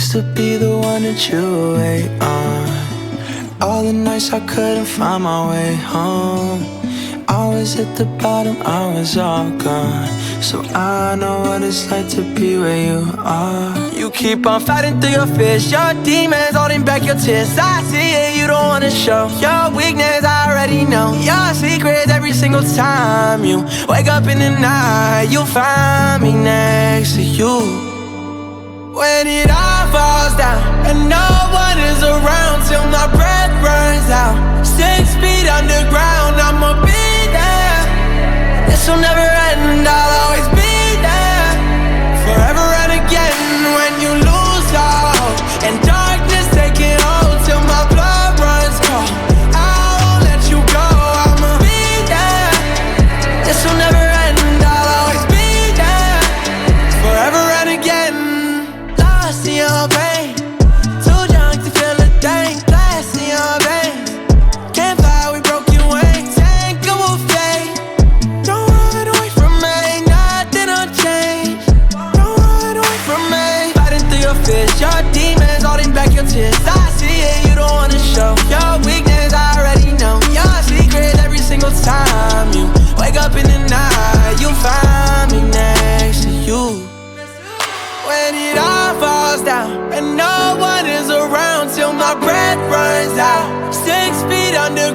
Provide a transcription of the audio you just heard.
used to be the one that you would wait on. All the nights I couldn't find my way home. I was at the bottom, I was all gone. So I know what it's like to be where you are. You keep on fighting through your fears, your demons holding back your tears. I see it, you don't wanna show your weakness, I already know your secrets every single time you wake up in the night. You'll find me next to you. When it all falls down and no one is around till my breath runs out, 6 feet underground, I'ma be there. This will never end, I'll always be there. Forever and again. When you lose all hope and darkness taking hold till my blood runs cold, I won't let you go, I'ma be there. This will never end, I'll always be there. Forever and again. Lost in your pain, too drunk to feel a thing. Glass in your veins, can't fly, we broke your wings. Ain't go fade, don't run away from me, nothing will change. Don't run away from me. Fighting through your fears, your demons holding back your tears. I see it, you don't wanna show your weakness, I already know your secrets every single time you wake up in the night. You'll find me next to you. When it all falls down and no one is around till my breath runs out, 6 feet under